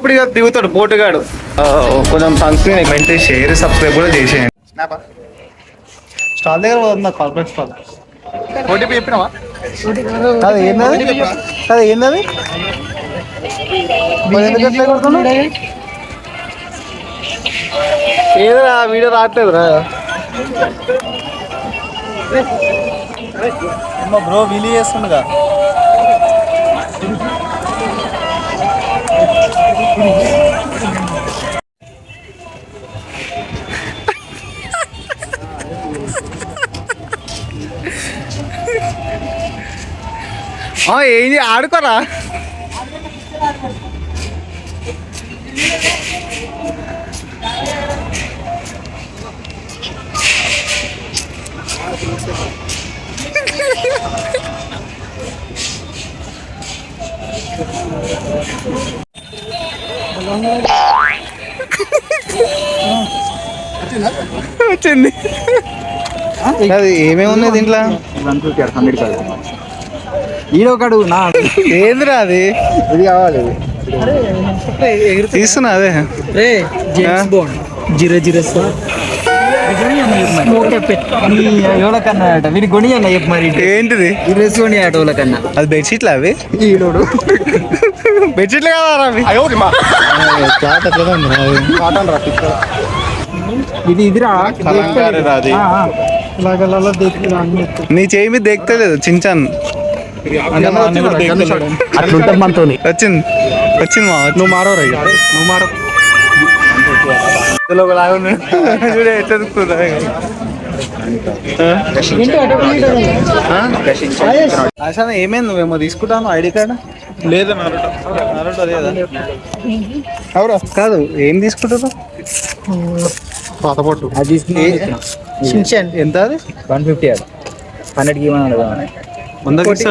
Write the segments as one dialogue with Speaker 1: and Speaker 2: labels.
Speaker 1: అప్పుడు ఇక దిగుతాడు పోటుగాడు. కొంచెం సన్స్క్రీన్ వెంటనే షేర్ సబ్స్క్రైబ్ కూడా చేసేయండి. స్టాల్ దగ్గర పోతుందా కార్పొరేట్ స్టాల్? ఓటీపీ చెప్పినావా? అది ఏంటది? అది ఏంటది? ఏదరా వీడియో రావట్లేదురా బ్రో, విలీ చేస్తుండగా. ఏం ఆడుకోరా? వచ్చింది. అది ఏమేమి ఉన్నాయి దీంట్లో? ఈడొకడు నా ఏందిరా అది? ఇది కావాలి తీస్తున్నా. అదే ఎవరికన్నా వీడి కొని అన్న చెప్పు మరి. ఏంటిది? ఈ డ్రెస్ కొని అట వాళ్ళకన్నా. అది బెడ్షీట్లు అవి? ఈడోడు బెడ్షీట్లు కదా అవి. ఇది ఇదిరా నీ చేయి మీద దేక్తలేదు చించాను. అట్లుంటుంది మనతో. వచ్చింది వచ్చింది మా. నువ్వు మారవరా? నువ్వు మారవు. అసలు ఏమైంది? నువ్వేమో తీసుకుంటాను ఐడి కార్డు? లేదా అవురా? కాదు, ఏం తీసుకుంటారు? పాతపట్టు. అది ఎంత? అది 150. అది 100కి ఇవ్వను. 130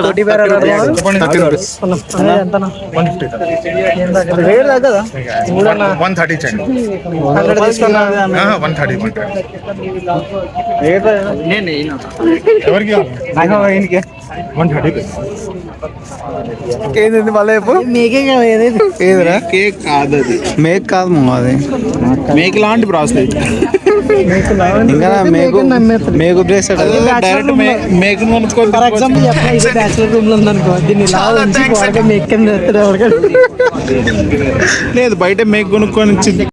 Speaker 1: ఏంది మళ్ళీ మేకే కదా? ఏదిరా? కేక్ కాదు, అది మేక్ కాదు. అది మేక్ లాంటి బ్రాస్లెట్. ఇంకా మేకు బ్రేస్లెట్. డైరెక్ట్ మేక్ కొనుక్కోవాలి. ఫర్ ఎగ్జాంపుల్ చెప్పిన ఇది బ్యాచులర్ రూమ్ లో ఉందనుకో, దీన్ని ఇలా ఉంచి మేక్ కింద లేదు, బయట మేక్ కొనుక్కొని ఇచ్చింది.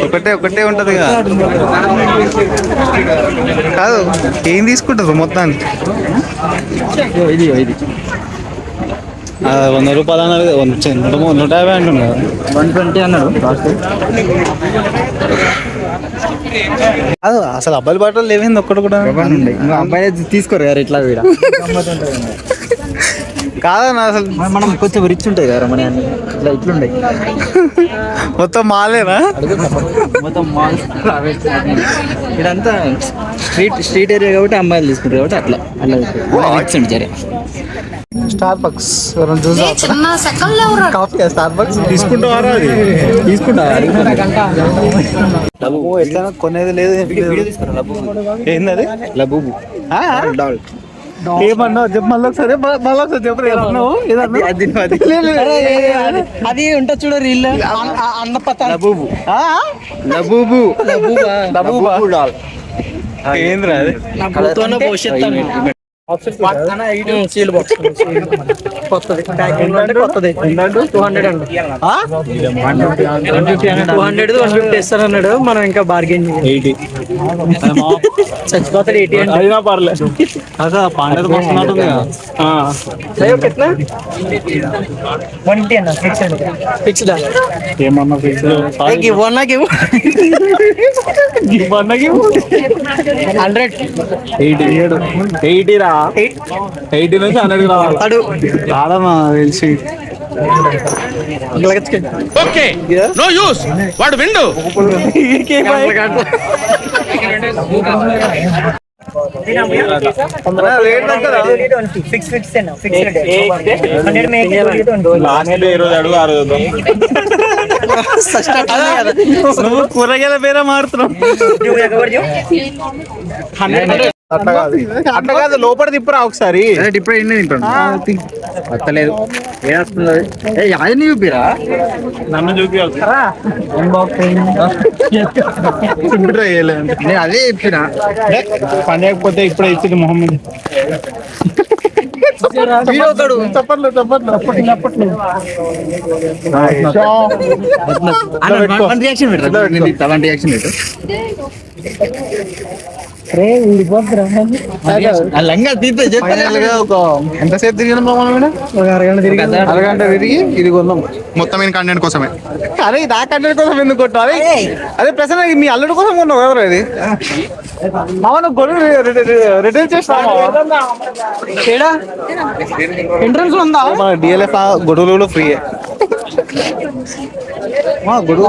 Speaker 1: ఒకటే ఒకటే ఉంటది కదా. కాదు, ఏం తీసుకుంటారు మొత్తానికి? 100 రూపాయలు అన్నారు. 150 అంటున్నారు. 120 అన్నాడు. అది అసలు అబ్బాయిల బట్టలు లేవేంది ఒక్కటి కూడా? అబ్బాయి తీసుకోరు గారు ఇట్లా వీడ కాదన్నా. అసలు మనం కొంచెం రిచ్ ఉంటాయి కదా మన ఇట్లా ఇట్లుంటాయి. మొత్తం మాలేనా? మొత్తం మాల్. ఇదంతా స్ట్రీట్ ఏరియా కాబట్టి అమ్మాయిలు తీసుకుంటారు కాబట్టి అట్లా రిచ్ ఉంటుంది సరే. Starbucks coffee. Starbucks తీసుకుంటావారా? అది తీసుకుంటావా? ఎట్లా కొనేది లేదు. ఏంది లబూబు? ఏమన్నా చెప్పు మళ్ళీ ఒకసారి. మళ్ళీ ఒకసారి చెప్పు. అది ఉంటా చూడ రీల్. అన్న పత్తా లబూబు. లబూబు లబూబు డాల్. ఏంద్రా అది? సీల్ బాక్స్ కొత్తది. 200 అండి. 150 ఇస్తారన్నాడు. మనం ఇంకా బార్గెన్ 80 చచ్చిపోతాడు. 80 అంటే అయినా పర్లేదు. అదే పాండర్ వస్తున్నట్టుంది కదా. కిतना 110 అన్న. ఫిక్స్డ్ ఏమన్నా ఫిక్స్డ్? గివ్ వన్ గివ్ 100 80 రా. 80 నుంచి 100 రావాలి. రాదమ్మా తెలిసి. Okay no use. వాడు విండు. నువ్వు కూరగాయల పేర మారుతున్నావు. అట్లా కాదు అట్లా కాదు, లోపల తిప్పురా ఒకసారి.
Speaker 2: ఇప్పుడు ఎన్ని తింటాను వస్తలేదు. అది చూపిరా
Speaker 1: నన్ను చూపించాలి.
Speaker 2: నేను అదే చెప్పిన.
Speaker 1: పని చేయకపోతే ఇప్పుడే ఇచ్చింది మొహం మీద.
Speaker 2: చప్పట్లు రియాక్షన్ పెట్టు. రియాక్షన్ పెట్టు. లంగా తీస్తే
Speaker 1: ఒక ఎంతసేపు తిరిగిన అరగంట తిరిగి ఇది కొందాం
Speaker 2: మొత్తం కంటెంట్ కోసమే.
Speaker 1: అరే నా కంటెంట్ కోసం ఎందుకు కొట్టావు? అదే ప్రశ్న మీ అల్లుడి కోసం కొన్నావు ఎవరు ఇది? మామూలు గొడవ రిటర్న్ చేస్తాను. ఎంట్రన్స్ ఉందా? మన డిఎల్ఎఫ్ గొడవలు ఫ్రీ. గొడవ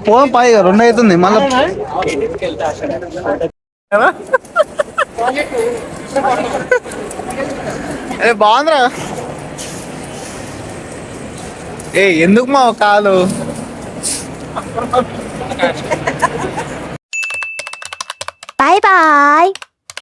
Speaker 1: పోదాం పాయి 2 అవుతుంది మళ్ళీ. అరే బాగుందిరా. ఎందుకు మా కాలు
Speaker 3: Bye bye.